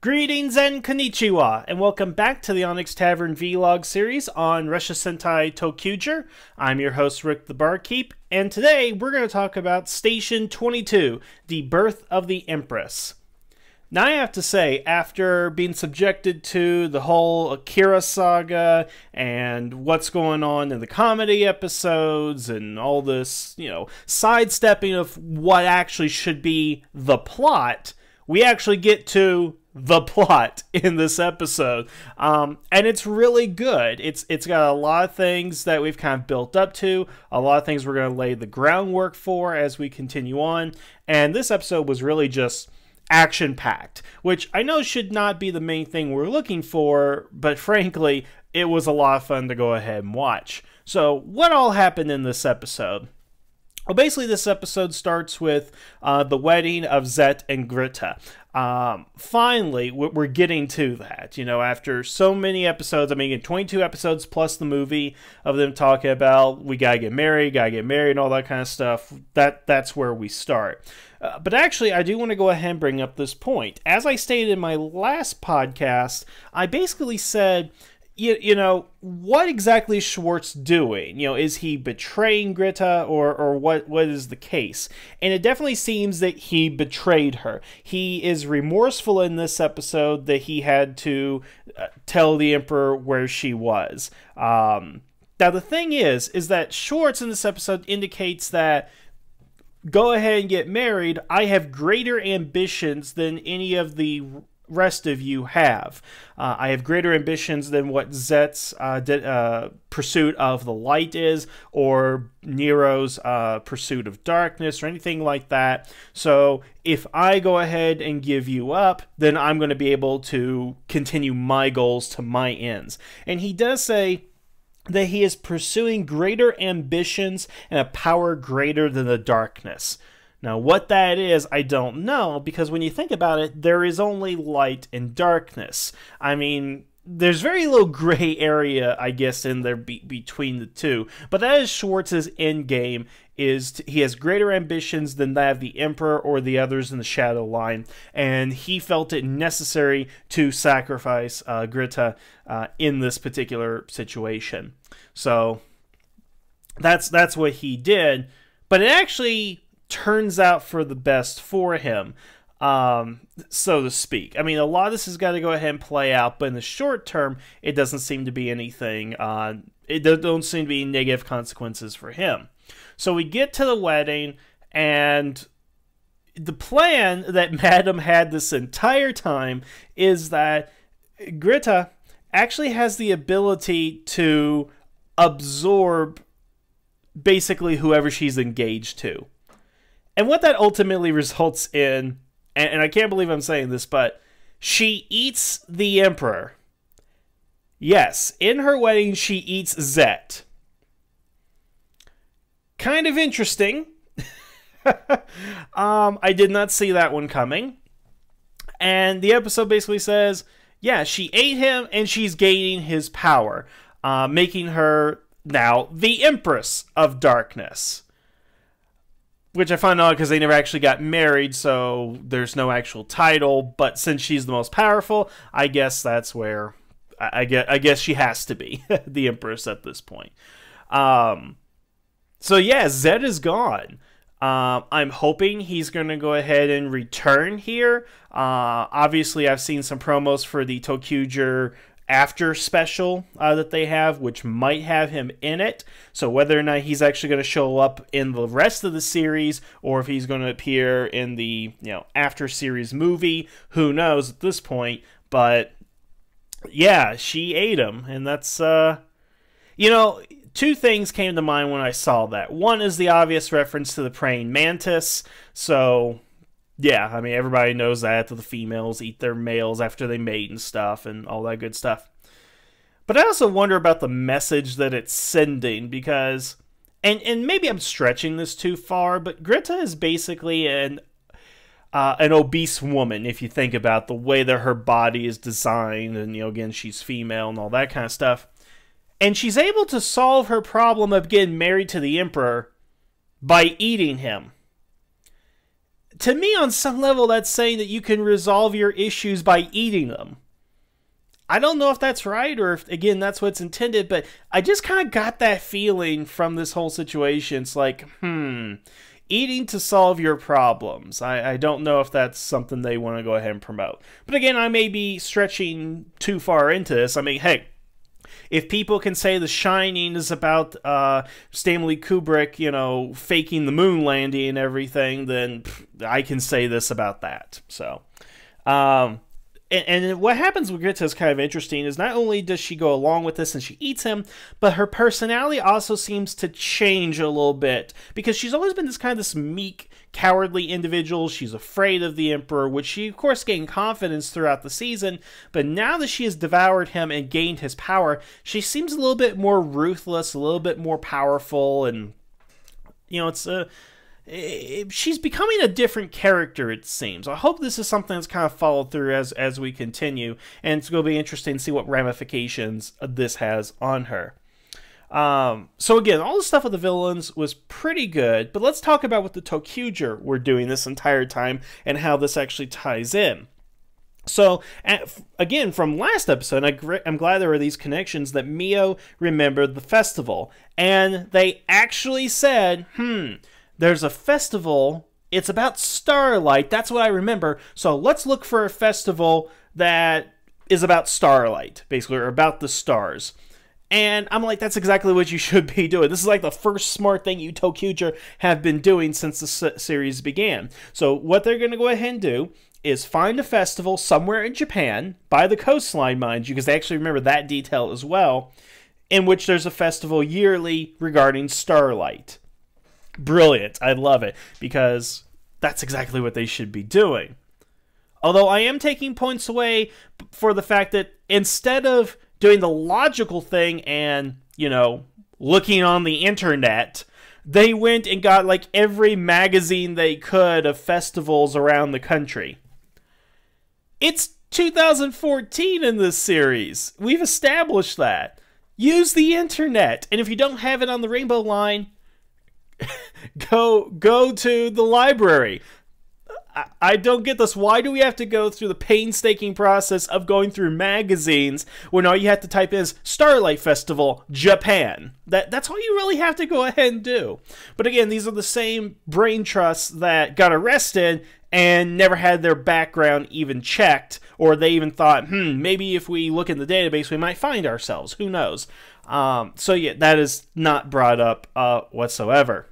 Greetings and konnichiwa, and welcome back to the Onyx Tavern Vlog series on Russia Sentai ToQger. I'm your host, Rick the Barkeep, and today we're going to talk about Station 22, The Birth of the Empress. Now I have to say, after being subjected to the whole Akira saga and what's going on in the comedy episodes and all this, sidestepping of what actually should be the plot, we actually get to the plot in this episode, and it's really good. It's got a lot of things that we've kind of built up to, a lot of things we're going to lay the groundwork for as we continue on, and this episode was really just action-packed, which I know should not be the main thing we're looking for, but frankly, it was a lot of fun to go ahead and watch. So, what all happened in this episode? Well, basically, this episode starts with the wedding of Zet and Greta. Finally, we're getting to that. After so many episodes, 22 episodes plus the movie of them talking about we gotta get married, and all that kind of stuff. That's where we start. But actually, I do want to go ahead and bring up this point. As I stated in my last podcast, I basically said, what exactly is Schwartz doing? Is he betraying Greta or what is the case? And it definitely seems that he betrayed her. He is remorseful in this episode that he had to tell the Emperor where she was. Now, the thing is that Schwartz in this episode indicates that go ahead and get married. I have greater ambitions than any of the rest of you have. I have greater ambitions than what Zet's pursuit of the light is, or Nero's pursuit of darkness, or anything like that. So if I go ahead and give you up, then I'm going to be able to continue my goals to my ends. And he does say that he is pursuing greater ambitions and a power greater than the darkness. Now, what that is, I don't know, because when you think about it, there is only light and darkness. There's very little gray area, I guess, in there between the two. But that is Schwartz's end game, he has greater ambitions than that of the Emperor or the others in the Shadow Line, and he felt it necessary to sacrifice Greta in this particular situation. So, that's what he did, but it actually turns out for the best for him, so to speak. A lot of this has got to go ahead and play out, but in the short term, it doesn't seem to be anything, it don't seem to be negative consequences for him. So we get to the wedding, and the plan that Madame had this entire time is that Greta actually has the ability to absorb basically whoever she's engaged to. And what that ultimately results in, and I can't believe I'm saying this, but she eats the Emperor. Yes, in her wedding, she eats Zet. Kind of interesting. I did not see that one coming. And the episode basically says, yeah, she ate him and she's gaining his power, making her now the Empress of Darkness. Which I find odd because they never actually got married, so there's no actual title. But since she's the most powerful, I guess that's where I guess she has to be the Empress at this point. So yeah, Zed is gone. I'm hoping he's going to go ahead and return here. Obviously, I've seen some promos for the ToQger after special that they have, which might have him in it. So whether or not he's actually going to show up in the rest of the series, or if he's going to appear in the after series movie, who knows at this point. But yeah, she ate him, and that's two things came to mind when I saw that. One is the obvious reference to the praying mantis. So yeah, everybody knows that the females eat their males after they mate and stuff and all that good stuff. But I also wonder about the message that it's sending, because, and maybe I'm stretching this too far, but Greta is basically an obese woman, if you think about the way that her body is designed, and, again, she's female and all that kind of stuff. And she's able to solve her problem of getting married to the Emperor by eating him. to me, on some level, that's saying that you can resolve your issues by eating them. I don't know if that's right or if, again, that's what's intended, but I just kind of got that feeling from this whole situation. It's like, eating to solve your problems. I don't know if that's something they want to go ahead and promote. But again, I may be stretching too far into this. I mean, hey, if people can say The Shining is about Stanley Kubrick, you know, faking the moon landing and everything, then I can say this about that. So, and what happens with Greta is kind of interesting, is not only does she go along with this and she eats him, but her personality also seems to change a little bit, because she's always been this meek, cowardly individual. She's afraid of the Emperor, which she, of course, gained confidence throughout the season, but now that she has devoured him and gained his power, she seems a little bit more ruthless, a little bit more powerful, and, you know, she's becoming a different character, it seems. I hope this is something that's kind of followed through as we continue, and it's going to be interesting to see what ramifications this has on her. So again, all the stuff with the villains was pretty good, but let's talk about what the ToQger were doing this entire time and how this actually ties in. So, again, from last episode, I'm glad there were these connections that Mio remembered the festival, and they actually said, there's a festival, it's about starlight, that's what I remember, so let's look for a festival that is about starlight, basically, or about the stars. And I'm like, that's exactly what you should be doing. This is like the first smart thing you ToQger have been doing since the series began. So what they're going to go ahead and do is find a festival somewhere in Japan, by the coastline, mind you, because they actually remember that detail as well, in which there's a festival yearly regarding starlight. Brilliant. I love it, because that's exactly what they should be doing. Although I am taking points away for the fact that instead of doing the logical thing and, you know, looking on the internet, they went and got like every magazine they could of festivals around the country. It's 2014 in this series. We've established that. Use the internet. And if you don't have it on the Rainbow Line, go to the library. I don't get this. Why do we have to go through the painstaking process of going through magazines when all you have to type is Starlight Festival, Japan? That's all you really have to go ahead and do. But again, these are the same brain trusts that got arrested and never had their background even checked, or they even thought, maybe if we look in the database, we might find ourselves. Who knows? So yeah, that is not brought up whatsoever.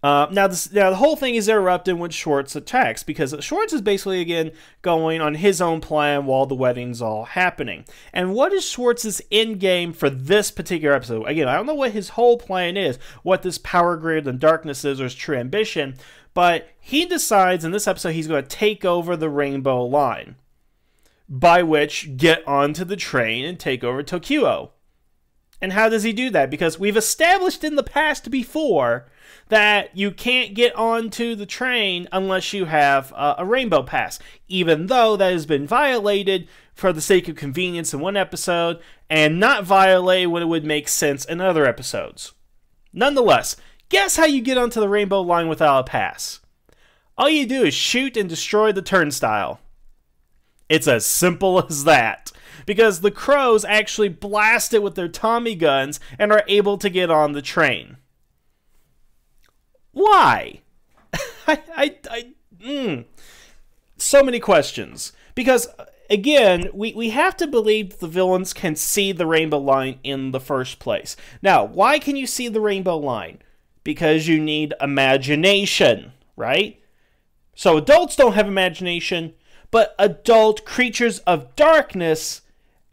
Now the whole thing is interrupted when Schwartz attacks, because Schwartz is basically, again, going on his own plan while the wedding's all happening. And what is Schwartz's end game for this particular episode? Again, I don't know what his whole plan is, what this power greater than darkness is, or his true ambition, but he decides in this episode he's going to take over the Rainbow Line, by which get onto the train and take over Tokyo. And how does he do that? Because we've established in the past before that you can't get onto the train unless you have a Rainbow Pass, even though that has been violated for the sake of convenience in one episode and not violated when it would make sense in other episodes. Nonetheless, guess how you get onto the Rainbow Line without a pass? All you do is shoot and destroy the turnstile. It's as simple as that. Because the crows actually blast it with their Tommy guns and are able to get on the train. Why? So many questions. Because, again, we have to believe the villains can see the Rainbow Line in the first place. Now, why can you see the Rainbow Line? Because you need imagination, right? So adults don't have imagination, but adult creatures of darkness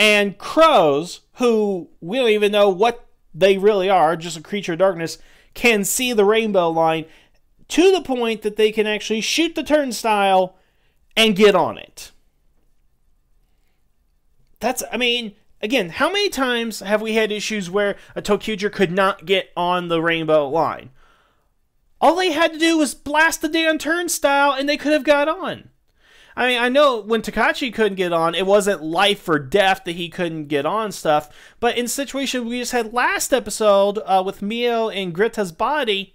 and crows, who we don't even know what they really are, just a creature of darkness, can see the Rainbow Line to the point that they can actually shoot the turnstile and get on it. That's, I mean, again, how many times have we had issues where a ToQger could not get on the Rainbow Line? All they had to do was blast the damn turnstile and they could have got on. I mean, I know when Takashi couldn't get on, it wasn't life or death that he couldn't get on stuff, but in the situation we just had last episode with Mio and Greta's body,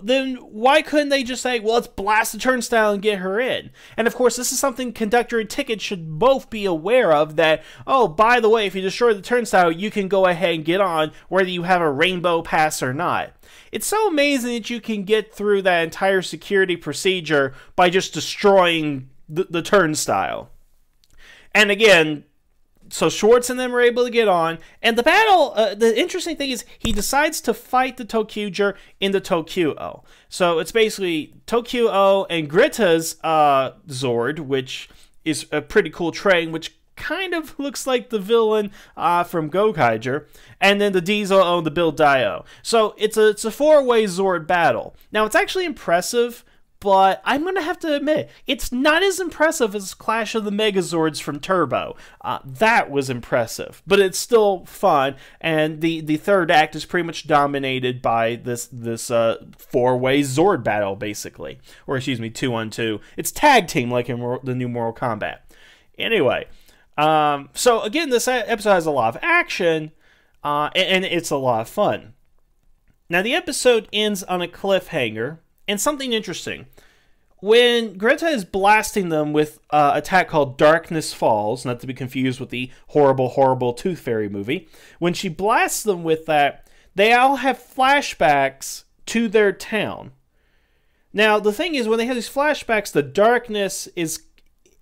then why couldn't they just say, well, let's blast the turnstile and get her in? And of course, this is something Conductor and Ticket should both be aware of, that, oh, by the way, if you destroy the turnstile, you can go ahead and get on, whether you have a rainbow pass or not. It's so amazing that you can get through that entire security procedure by just destroying the turnstile. And again, so Schwartz and them are able to get on, and the battle, the interesting thing is he decides to fight the ToQger in the ToQ-O. So it's basically ToQ-O and Greta's Zord, which is a pretty cool train, which kind of looks like the villain from Gokaiger, and then the Diesel-O and the Bill Dio. So it's a four-way Zord battle. Now, it's actually impressive, but I'm going to have to admit, it's not as impressive as Clash of the Megazords from Turbo. That was impressive, but it's still fun, and the third act is pretty much dominated by this four-way Zord battle, basically. Or, excuse me, 2-on-2. It's tag team, like in the new Mortal Kombat. Anyway, so again, this episode has a lot of action, and it's a lot of fun. Now, the episode ends on a cliffhanger, and something interesting. When Greta is blasting them with an attack called Darkness Falls, not to be confused with the horrible, horrible Tooth Fairy movie, when she blasts them with that, they all have flashbacks to their town. Now, the thing is, when they have these flashbacks, the darkness is...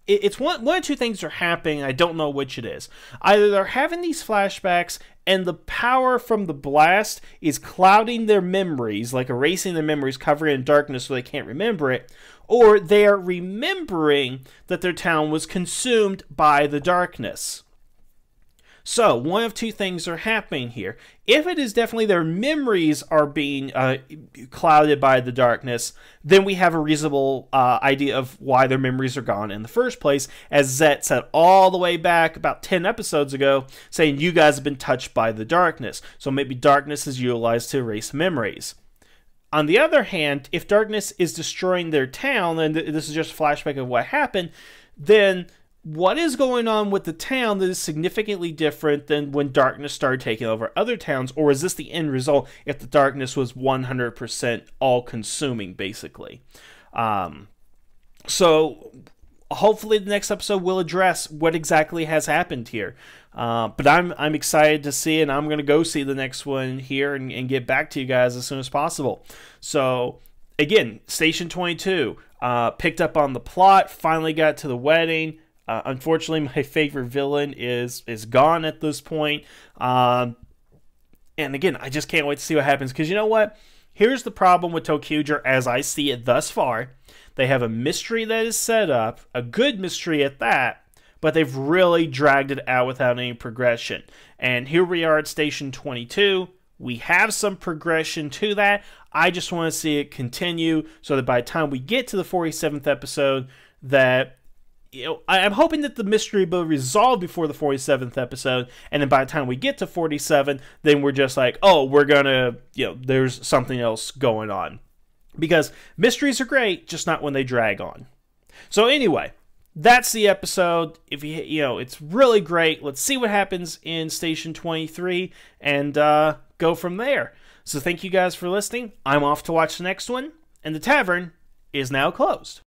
It's one of two things are happening. I don't know which it is. Either they're having these flashbacks and the power from the blast is clouding their memories, like erasing their memories, covering in darkness so they can't remember it, or they are remembering that their town was consumed by the darkness. So, one of two things are happening here. If it is definitely their memories are being clouded by the darkness, then we have a reasonable idea of why their memories are gone in the first place, as Zet said all the way back about 10 episodes ago, saying you guys have been touched by the darkness. So maybe darkness is utilized to erase memories. On the other hand, if darkness is destroying their town, and this is just a flashback of what happened, then what is going on with the town that is significantly different than when darkness started taking over other towns? Or is this the end result if the darkness was 100% all-consuming, basically? So hopefully the next episode will address what exactly has happened here. But I'm excited to see it, and I'm going to go see the next one here and get back to you guys as soon as possible. So, again, Station 22, picked up on the plot, finally got to the wedding. Unfortunately, my favorite villain is gone at this point. And again, I just can't wait to see what happens. Because you know what? Here's the problem with ToQger as I see it thus far. They have a mystery that is set up, a good mystery at that, but they've really dragged it out without any progression. And here we are at Station 22. We have some progression to that. I just want to see it continue so that by the time we get to the 47th episode, that... I'm hoping that the mystery will resolve before the 47th episode, and then by the time we get to 47, then we're just like, oh, we're gonna, there's something else going on. Because mysteries are great, just not when they drag on. So anyway, that's the episode. If it's really great. Let's see what happens in Station 23, and go from there. So thank you guys for listening. I'm off to watch the next one, and the tavern is now closed.